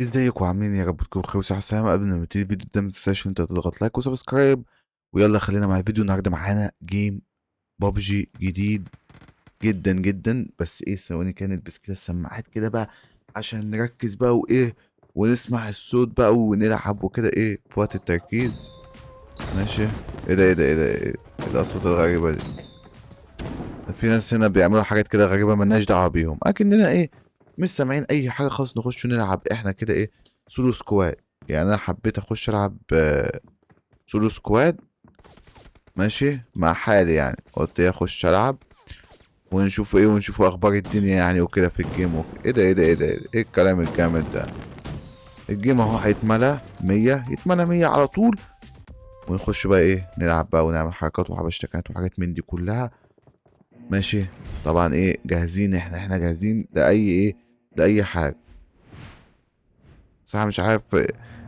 ازيكم عاملين إيه؟ يا رب تكونوا بخير وصحة وسلامة. قبل ما نبتدي الفيديو ده ما تنساش انت تضغط لايك وسبسكرايب. ويلا خلينا مع الفيديو. النهارده معانا جيم بابجي جديد جدا جدا. بس ايه، ثواني كده نلبس كده السماعات كده بقى عشان نركز بقى وايه، ونسمع الصوت بقى ونلعب وكده ايه في وقت التركيز. ماشي. ايه الاصوات الغريبة دي؟ في ناس هنا بيعملوا حاجات كده غريبة ملناش دعوة بيهم، اكننا ايه مش سامعين اي حاجة خالص. نخش نلعب احنا كده ايه سولو سكواد. يعني انا حبيت اخش العب سولو سكواد. ماشي مع حالي، يعني قلت ايه اخش العب ونشوف ايه، ونشوف اخبار الدنيا يعني وكده في الجيم وكده. ايه الكلام الجامد ده؟ الجيم اهو هيتملى 100، يتملى 100 على طول. ونخش بقى ايه نلعب بقى ونعمل حركات وحبشتكنات وحاجات من دي كلها. ماشي. طبعا ايه جاهزين، احنا جاهزين لاي ايه، لاي حاجه. صح مش عارف،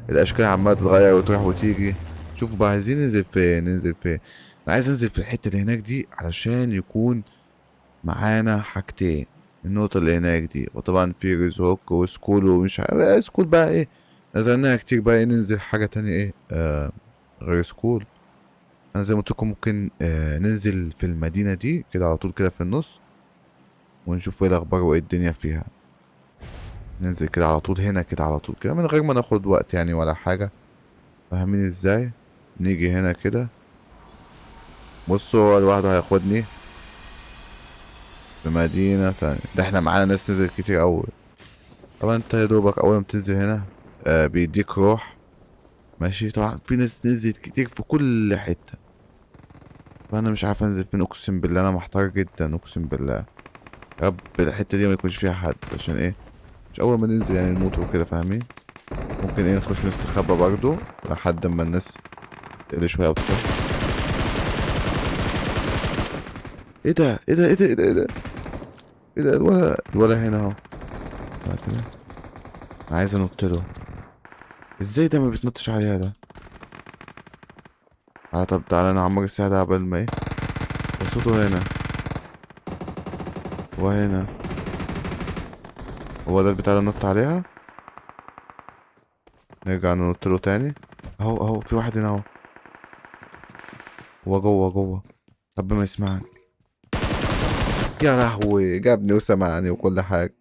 الاشكال عماله تتغير وتروح وتيجي. شوف بقى عايزين ننزل فين، ننزل فين. انا عايز انزل في الحته اللي هناك دي علشان يكون معانا حاجتين. النقطه اللي هناك دي، وطبعا في ريزوك وسكول ومش عارف سكول بقى ايه. نزلناها كتير بقى ايه، ننزل حاجه تانية ايه غير سكول. انا زي ما قلت لكم ممكن ننزل في المدينه دي كده على طول كده في النص، ونشوف ايه الاخبار وايه الدنيا فيها. ننزل كده على طول هنا كده على طول كده من غير ما ناخد وقت يعني ولا حاجة. فاهمين ازاي؟ نيجي هنا كده. بصوا هو لوحده هياخدني في مدينة تانية. ده احنا معانا ناس نزلت كتير أوي. طبعا انت يا دوبك أول ما تنزل هنا بيديك روح. ماشي. طبعا في ناس نزلت كتير في كل حتة، فأنا مش عارف أنزل فين. أقسم بالله أنا محتار جدا، أقسم بالله. يا رب الحتة دي ما يكونش فيها حد، عشان ايه مش أول ما ننزل يعني نموت وكده. فاهمين؟ ممكن ايه نخش نستخبى برضه لحد ما الناس تقل شوية وكده. ايه ده الولا هنا اهو. بعد كده انا عايز انط له. ازاي ده ما بيتنطش عليها ده؟ طب تعالى انا عمر الساعة ده قبل ما ايه. وصوته هنا وهنا. هو ده البتاع اللي نط عليها. نرجع ننط له تاني. اهو في واحد هنا اهو. هو جوه. طب ما يسمعني. يا لهوي جابني وسمعني وكل حاجة.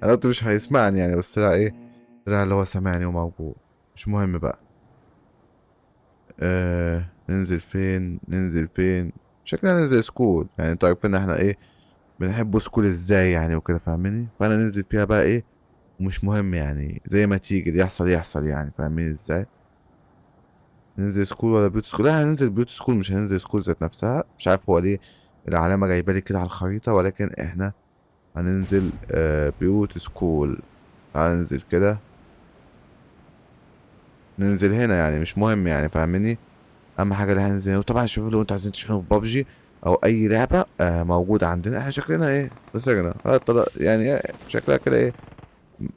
انا قلت مش هيسمعني يعني، بس لا ايه، لا اللي هو سمعني وموجود. مش مهم بقى. ننزل فين، ننزل فين؟ شكلنا ننزل سكول. يعني انتوا عارفين احنا ايه بنحب سكول ازاي يعني وكده. فاهميني؟ فانا ننزل فيها بقى ايه، ومش مهم يعني زي ما تيجي اللي يحصل يحصل يعني. فاهمين ازاي؟ ننزل سكول ولا بيوت سكول؟ لا هننزل بيوت سكول، مش هننزل سكول ذات نفسها. مش عارف هو ليه العلامة جايبة لي كده على الخريطة، ولكن احنا هننزل بيوت سكول. تعال ننزل كده. ننزل هنا يعني مش مهم يعني. فاهميني؟ اهم حاجه اللي هننزل هنا. وطبعا يا شباب لو انتوا عايزين تشحنوا في بابجي او اي لعبه موجوده عندنا، احنا شكلنا ايه خسرنا يعني شكلها كده ايه.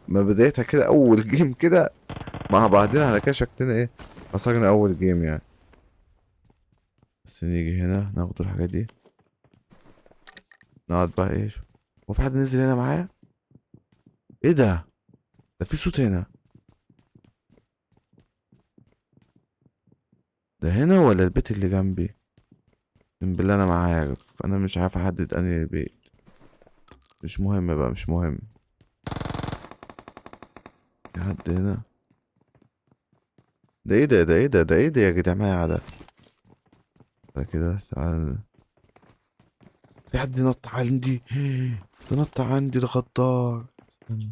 ما بدايتها كده اول جيم كده مع بعضنا على كده، شكلنا ايه خسرنا اول جيم يعني. بس نيجي هنا ناخد الحاجات دي. نقعد بقى ايه هو في حد نزل هنا معايا؟ ايه ده في صوت هنا. ده هنا ولا البيت اللي جنبي؟ من بالله انا ما عارف، انا مش عارف احدد انهي بيت. مش مهم بقى، مش مهم. في حد هنا؟ ده ايه ده يا جدعان ده. ده كده تعال. في حد نط عندي. ده نط عندي، ده غدار. استنى.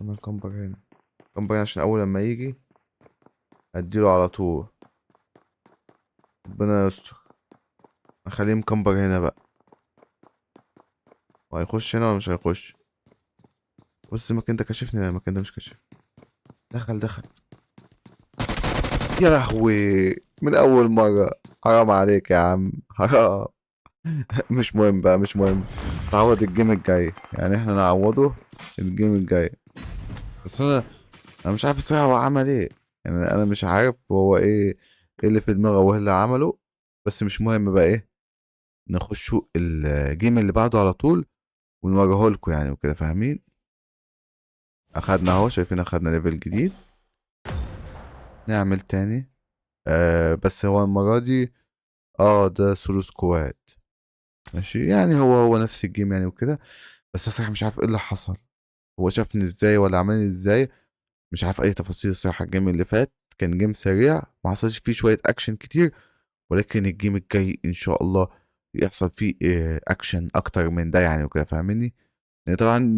انا كمبر هنا، كمبر هنا عشان اول لما يجي اديله على طول. ربنا يستر. اخليه مكمبر هنا بقى. وهيخش هنا ولا مش هيخش؟ بص المكان ده كشفني، لا المكان ده مش كشف. دخل. يا لهوي من اول مرة. حرام عليك يا عم حرام. مش مهم بقى، مش مهم. تعوض الجيم الجاي يعني، احنا نعوضه الجيم الجاي. بس انا مش عارف الصراحه هو عمل ايه. يعني انا مش عارف هو ايه اللي في دماغه وايه اللي عمله. بس مش مهم بقى ايه، نخشوا الجيم اللي بعده على طول ونوريه لكم يعني وكده. فاهمين؟ اخدنا اهو، شايفين اخدنا ليفل جديد. نعمل تاني. بس هو المرة دي ده سولو سكواد. ماشي، يعني هو نفس الجيم يعني وكده. بس الصراحة مش عارف ايه اللي حصل. هو شافني ازاي ولا عملني ازاي؟ مش عارف اي تفاصيل الصراحة. الجيم اللي فات كان جيم سريع، ما حصلش فيه شوية اكشن كتير. ولكن الجيم الجاي ان شاء الله يحصل فيه اكشن اكتر من ده يعني وكده، فاهمني؟ يعني طبعا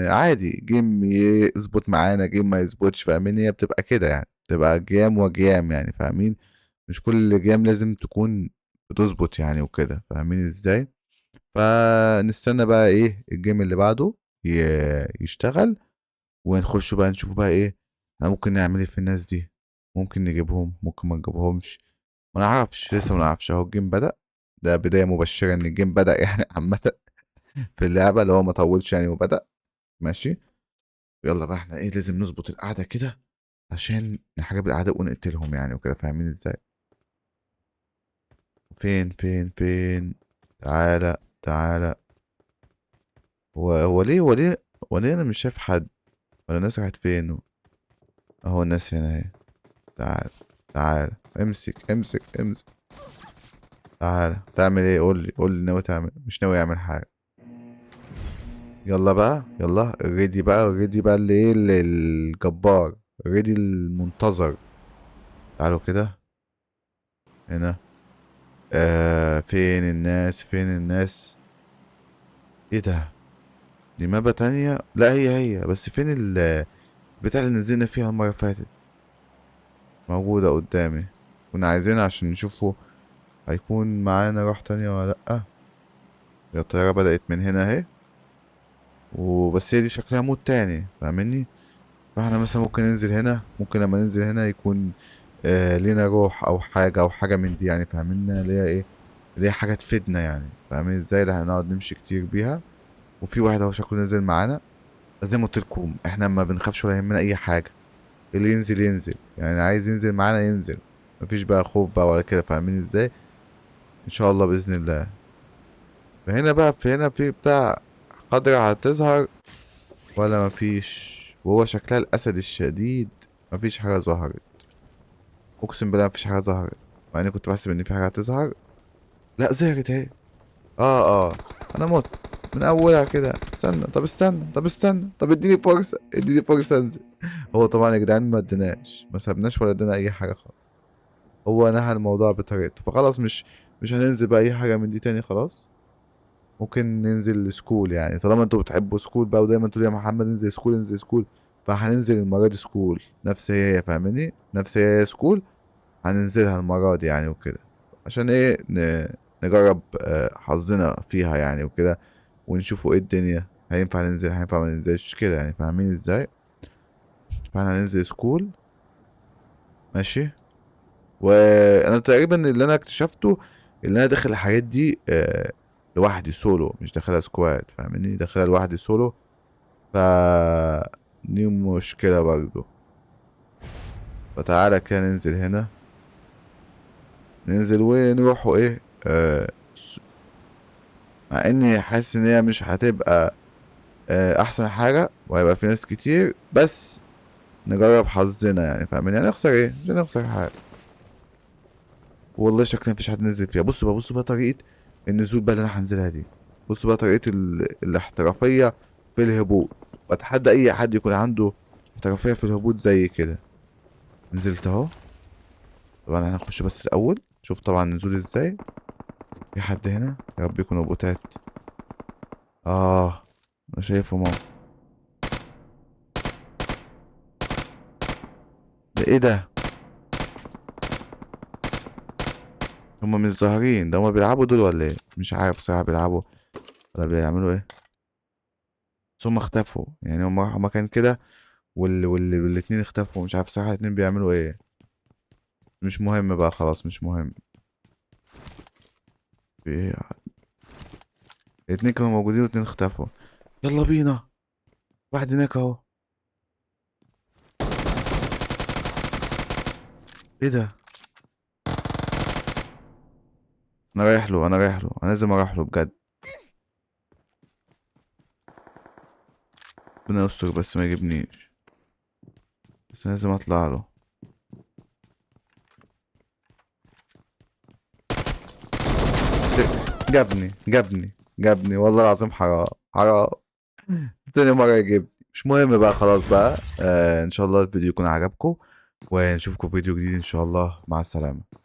عادي جيم يظبط معانا جيم ما يظبطش، فاهمني؟ هي بتبقى كده يعني، بتبقى جيام وجيام يعني، فاهمين؟ مش كل جيم لازم تكون بتظبط يعني وكده، فاهمين ازاي؟ فنستنى بقى ايه الجيم اللي بعده يشتغل، ونخش بقى نشوف بقى ايه احنا ممكن نعمل ايه في الناس دي. ممكن نجيبهم، ممكن ما نجيبهمش. ما نعرفش، لسه ما نعرفش. اهو الجيم بدأ. ده بداية مبشرة ان الجيم بدأ يعني عامة في اللعبة، اللي هو ما طولش يعني وبدأ. ماشي. يلا بقى احنا ايه لازم نظبط القعدة كده عشان نحارب الأعداء ونقتلهم يعني وكده، فاهمين ازاي؟ فين؟ تعالى تعالى. هو ليه انا مش شايف حد؟ ولا الناس راحت فين؟ اهو الناس هنا اهي. تعال تعال، امسك. تعال تعمل ايه؟ قول لي ناوي تعمل؟ مش ناوي يعمل حاجة. يلا بقى، يلا الريدي بقى اللي ايه الجبار. الريدي المنتظر. تعالوا كده هنا. فين الناس؟ ايه ده؟ دي مابا تانية؟ لا هي بس فين البتاع اللي نزلنا فيها المرة اللي فاتت؟ موجودة قدامي. كنا عايزينها عشان نشوفه هيكون معانا روح تانية ولا لأ. هي الطيارة بدأت من هنا اهي. وبس هي دي شكلها مود تاني، فاهمني؟ فاحنا مثلا ممكن ننزل هنا، ممكن لما ننزل هنا يكون لينا روح او حاجة من دي يعني، فاهمين؟ اللي هي ايه؟ اللي هي حاجة تفيدنا يعني، فاهمين ازاي؟ اللي هنقعد نمشي كتير بيها. وفي واحد اهو شكله نزل معانا. زي ما قلت لكم احنا ما بنخافش ولا يهمنا اي حاجة. اللي ينزل ينزل يعني، عايز ينزل معانا ينزل. مفيش بقى خوف بقى ولا كده، فاهمين ازاي؟ ان شاء الله باذن الله. فهنا بقى، في بتاع قدرة هتظهر ولا مفيش؟ وهو شكلها الاسد الشديد. مفيش حاجة ظهرت. اقسم بالله مفيش حاجة ظهرت. مع اني كنت بحسب ان في حاجة هتظهر. لا ظهرت اهي. اه انا مت من اولها كده. طب اديني فرصة انزل. هو طبعا يا جدعان ما اديناش، ما سابناش ولا ادينا اي حاجة خالص. هو نهى الموضوع بطريقته، فخلاص مش هننزل بقى اي حاجة من دي تاني خلاص. ممكن ننزل سكول يعني، طالما انتوا بتحبوا سكول بقى ودايما تقولوا يا محمد انزل سكول انزل سكول. فهننزل المرة دي سكول نفس هي فاهماني؟ نفس هي سكول. هننزلها المرة دي يعني وكده. عشان ايه نجرب حظنا فيها يعني وكده. ونشوفوا ايه الدنيا، هينفع ننزل هينفع ما ننزلش كده يعني، فاهمين ازاي؟ فاحنا هننزل سكول. ماشي. وانا تقريبا اللي انا اكتشفته اللي انا داخل الحاجات دي لوحدي سولو، مش داخلها سكواد، فاهمني؟ داخلها لوحدي سولو. ف دي مشكلة برضو. فتعالى كده ننزل هنا. ننزل ونروحوا ايه مع اني حاسس ان هي مش هتبقى احسن حاجة، وهيبقى في ناس كتير، بس نجرب حظنا يعني، فاهمين؟ يعني نخسر ايه؟ مش هنخسر حاجة. والله شكلي مفيش حد نزل فيها. بص بقى طريقة النزول بقى اللي انا هنزلها دي. بص بقى طريقة الاحترافية في الهبوط. واتحدى اي حد يكون عنده احترافية في الهبوط زي كده. نزلت اهو. طبعا احنا هنخش بس الاول شوف طبعا النزول ازاي. في حد هنا؟ يا رب يكونوا بوتات. اه انا شايفهم اهو. ده ايه ده؟ هما مش ظاهرين. ده هما بيلعبوا دول ولا ايه؟ مش عارف صراحة بيلعبوا ولا بيعملوا ايه. بس هما اختفوا يعني، هما راحوا مكان كده. والاتنين اختفوا. مش عارف صراحة الاتنين بيعملوا ايه. مش مهم بقى خلاص، مش مهم. في ايه؟ الاتنين كانوا موجودين واتنين اختفوا. يلا بينا. واحد هناك اهو. ايه ده؟ انا لازم اروح له بجد. ربنا يستر بس ما يجيبنيش. بس لازم اطلع له. جابني والله العظيم، حرام حرام. تاني مرة يجيبني. مش مهم بقى، خلاص بقى. ان شاء الله الفيديو يكون عجبكم، ونشوفكم في فيديو جديد ان شاء الله. مع السلامة.